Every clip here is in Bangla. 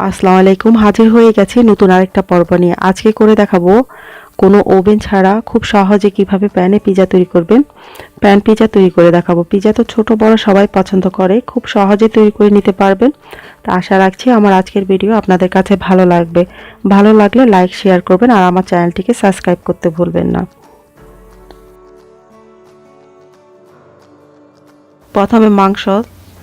আসসালামু আলাইকুম। হাজির হয়ে গেছি নতুন আরেকটা পর্ব নিয়ে। আজকে করে দেখাবো কোনো ওভেন ছাড়া খুব সহজে কিভাবে প্যানে পিজা তৈরি করবেন। প্যান পিজা তৈরি করে দেখাবো। পিজা তো ছোট বড় সবাই পছন্দ করে, খুব সহজে তৈরি করে নিতে পারবেন। তো আশা রাখছি আমার আজকের ভিডিও আপনাদের কাছে ভালো লাগবে। ভালো লাগলে লাইক শেয়ার করবেন আর আমার চ্যানেলটিকে সাবস্ক্রাইব করতে ভুলবেন না। প্রথমে মাংস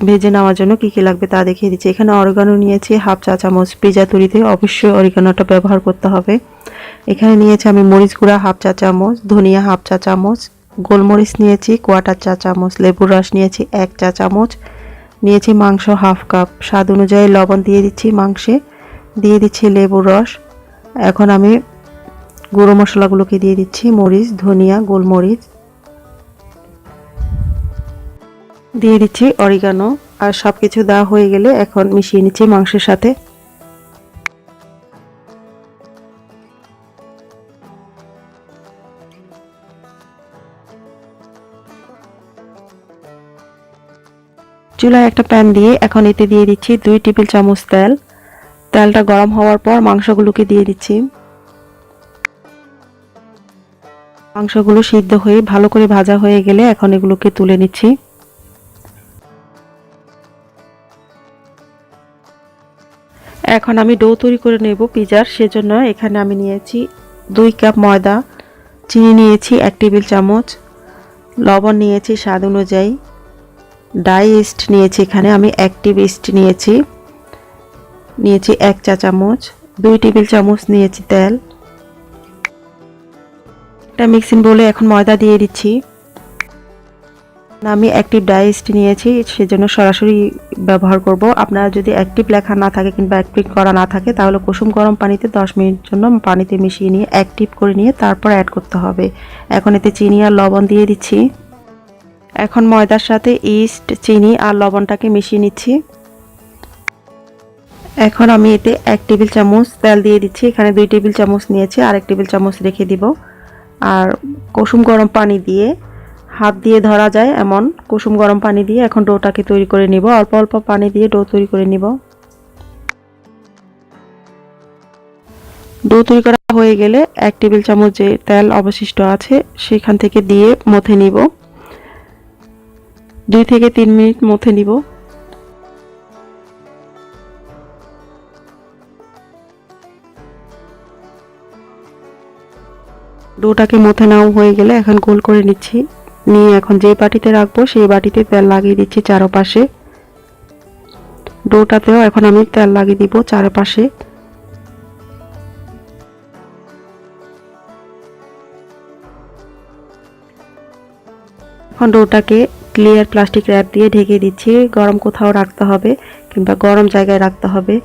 ভেজে নেওয়ার জন্য কী কী লাগবে তা দেখিয়ে দিচ্ছি। এখানে অরিগানো নিয়েছি হাফ চা চামচ। পিজা তৈরিতে অবশ্যই অরিগানোটা ব্যবহার করতে হবে। এখানে নিয়েছি আমি মরিচ গুঁড়া হাফ চা চামচ, ধনিয়া হাফ চা চামচ, গোলমরিচ নিয়েছি কোয়াটার চা চামচ, লেবুর রস নিয়েছি 1 চা চামচ, নিয়েছি মাংস হাফ কাপ। স্বাদ অনুযায়ী লবণ দিয়ে দিচ্ছি মাংসে, দিয়ে দিচ্ছি লেবুর রস। এখন আমি গুঁড়ো মশলাগুলোকে দিয়ে দিচ্ছি, মরিচ, ধনিয়া, গোলমরিচ, দিয়ে দিচ্ছি অরিগানো। আর সব কিছু দেওয়া হয়ে গেলে এখন মিশিয়ে নিচ্ছি মাংসের সাথে। চুলায় একটা প্যান দিয়ে এখন এতে দিয়ে দিচ্ছি 2 টেবিল চামচ তেল। তেলটা গরম হওয়ার পর মাংসগুলোকে দিয়ে দিচ্ছি। মাংসগুলো সিদ্ধ হয়ে ভালো করে ভাজা হয়ে গেলে এখন এগুলোকে তুলে নিচ্ছি। এখন আমি ডো তৈরি করে নেব পিজার। সেজন্য এখানে আমি নিয়েছি 2 কাপ ময়দা, চিনি নিয়েছি 1 টেবিল চামচ, লবণ নিয়েছি স্বাদ অনুযায়ী, ডাই ইস্ট নিয়েছি এখানে আমি 1 টেবিল ইস্ট নিয়েছি, 1 চা চামচ, 2 টেবিল চামচ নিয়েছি তেল। এটা মিক্সিং বলে এখন ময়দা দিয়ে দিচ্ছি। আমি অ্যাক্টিভ ডাই ইস্ট নিয়েছি, সেজন্য সরাসরি ব্যবহার করব। আপনারা যদি অ্যাক্টিভ লেখা না থাকে কিংবা অ্যাক্টিভ করা না থাকে তাহলে কুসুম গরম পানিতে 10 মিনিট জন্য পানিতে মিশিয়ে নিয়ে অ্যাক্টিভ করে নিয়ে তারপর অ্যাড করতে হবে। এখন এতে চিনি আর লবণ দিয়ে দিচ্ছি। এখন ময়দার সাথে ইস্ট, চিনি আর লবণটাকে মিশিয়ে নিচ্ছি। এখন আমি এতে 1 টেবিল চামচ তেল দিয়ে দিচ্ছি। এখানে 2 টেবিল চামচ নিয়েছি, আর 1 টেবিল চামচ রেখে দিব। আর কুসুম গরম পানি দিয়ে, হাত দিয়ে ধরা যায় এমন কুসুম গরম পানি দিয়ে এখন ডোটাকে তৈরি করে নিব। অল্প অল্প পানি দিয়ে ডো তৈরি করে নিব। ডো তৈরি করা হয়ে গেলে 1 টেবিল চামচ যে তেল অবশিষ্ট আছে সেখান থেকে দিয়ে মথে নিব। 2 থেকে 3 মিনিট মথে নিব। ডোটাকে মথে নেওয়া হয়ে গেলে এখন গোল করে নিচ্ছি। নিয়ে এখন যে বাটিতে রাখবো সেই বাটিতে তেল লাগিয়ে দিচ্ছি চারপাশে। ডোটাতেও এখন আমি তেল লাগিয়ে দিব চারপাশে। এখন ডোটাকে ক্লিয়ার প্লাস্টিক র্যাপ দিয়ে ঢেকে দিচ্ছি। গরম কোথাও রাখতে হবে কিংবা গরম জায়গায় রাখতে হবে।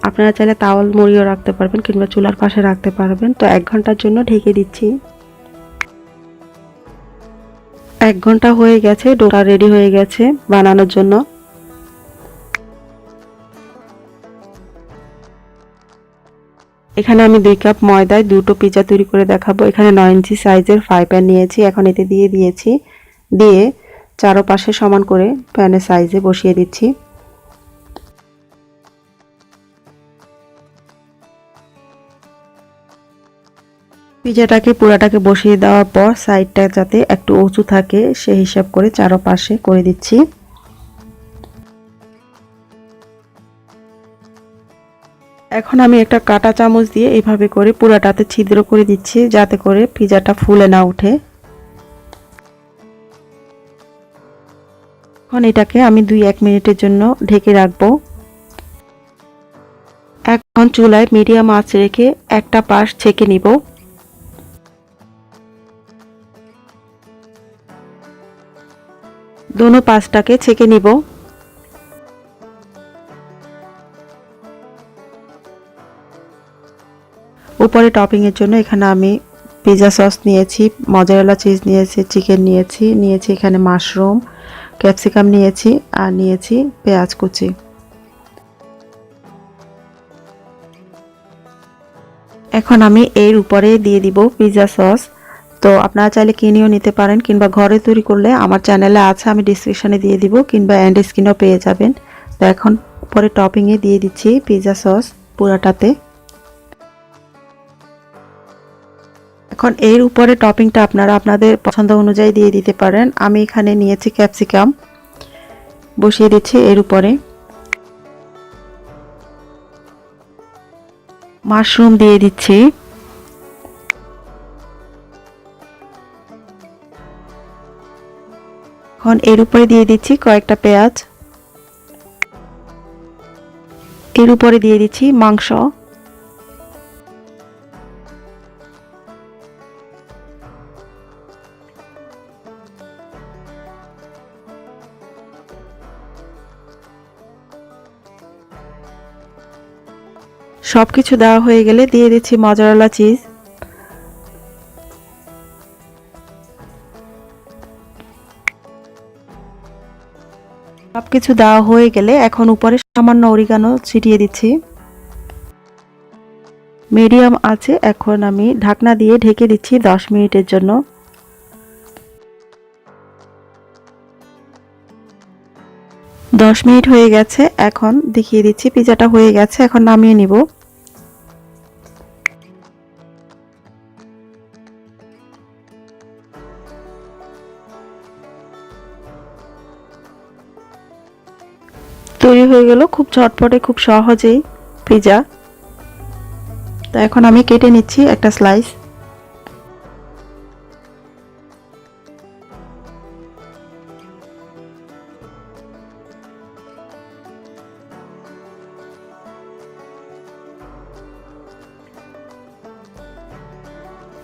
আপনারা চাইলে তাওয়াল মুড়িও রাখতে পারবেন কিংবা চুলার পাশে রাখতে পারবেন। তো 1 ঘন্টার জন্য ঢেকে দিচ্ছি। 1 ঘন্টা হয়ে গেছে, ডোটা রেডি হয়ে গেছে বানানোর জন্য। এখানে আমি 2 কাপ ময়দায় 2টো পিজা তৈরি করে দেখাবো। এখানে 9 ইঞ্চি সাইজের ফ্রাই প্যান নিয়েছি। এখন এতে দিয়ে দিয়েছি, দিয়ে চারপাশে সমান করে প্যানের সাইজে বসিয়ে দিচ্ছি। পিজাটাকে পুরাটাকে বসিয়ে দেওয়ার পর সাইডটা যাতে একটু উঁচু থাকে সেই হিসাব করে চারপাশে করে দিচ্ছি। এখন আমি একটা কাঁটা চামচ দিয়ে এইভাবে করে পুরাটাতে ছিদ্র করে দিচ্ছি যাতে করে পিজাটা ফুলে না ওঠে। এখন এটাকে আমি 2-1 মিনিটের জন্য ঢেকে রাখবো। এখন চুলায় মিডিয়াম আঁচ রেখে একটা পাশ ছেঁকে নিব। দোনো পাশটাকে ছেঁকে নিব। উপরে টপিং এর জন্য এখানে আমি পিজা সস নিয়েছি, মজারেলা চিজ নিয়েছি, চিকেন নিয়েছি এখানে মাশরুম, ক্যাপসিকাম নিয়েছি আর নিয়েছি পেঁয়াজ কুচি। এখন আমি এর উপরে দিয়ে দিব পিজা সস। তো আপনারা চাইলে কিনেও নিতে পারেন কিংবা ঘরে তৈরি করলে আমার চ্যানেলে আছে, আমি ডেসক্রিপশনে দিয়ে দিব কিংবা এন্ড স্ক্রিনেও পেয়ে যাবেন। তো এখন উপরে টপিংয়ে দিয়ে দিচ্ছি পিৎজা সস পুরাটাতে। এখন এর উপরে টপিংটা আপনারা আপনাদের পছন্দ অনুযায়ী দিয়ে দিতে পারেন। আমি এখানে নিয়েছি ক্যাপসিকাম, বসিয়ে দিচ্ছি এর উপরে। মাশরুম দিয়ে দিচ্ছি। এখন এর উপরে দিয়ে দিচ্ছি কয়েকটা পেঁয়াজ। এর উপরে দিয়ে দিচ্ছি মাংস। সবকিছু দেওয়া হয়ে গেলে দিয়ে দিচ্ছি মজারেলা চিজ। সবকিছু দেওয়া হয়ে গেলে এখন উপরে সামান্য অরিগানো ছিটিয়ে দিচ্ছি। মিডিয়াম আছে, এখন আমি ঢাকনা দিয়ে ঢেকে দিচ্ছি 10 মিনিটের জন্য। 10 মিনিট হয়ে গেছে, এখন দেখিয়ে দিচ্ছি পিৎজাটা হয়ে গেছে। এখন নামিয়ে নিব। তৈরি হয়ে গেল খুব ঝটপটে, খুব সহজেই পিৎজা। তো এখন আমি কেটে নিচ্ছি একটা স্লাইস।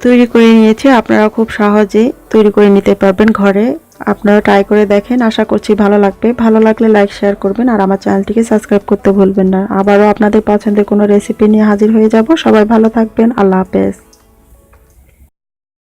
তৈরি করে নিয়েছি, আপনারা খুব সহজে তৈরি করে নিতে পারবেন ঘরে। আপনারা ট্রাই করে দেখেন, আশা করছি ভালো লাগবে। ভালো লাগলে লাইক শেয়ার করবেন আর আমার চ্যানেলটিকে সাবস্ক্রাইব করতে ভুলবেন না। আবারও আপনাদের পছন্দের কোনো রেসিপি নিয়ে হাজির হয়ে যাব। সবাই ভালো থাকবেন। আল্লাহ হাফেজ।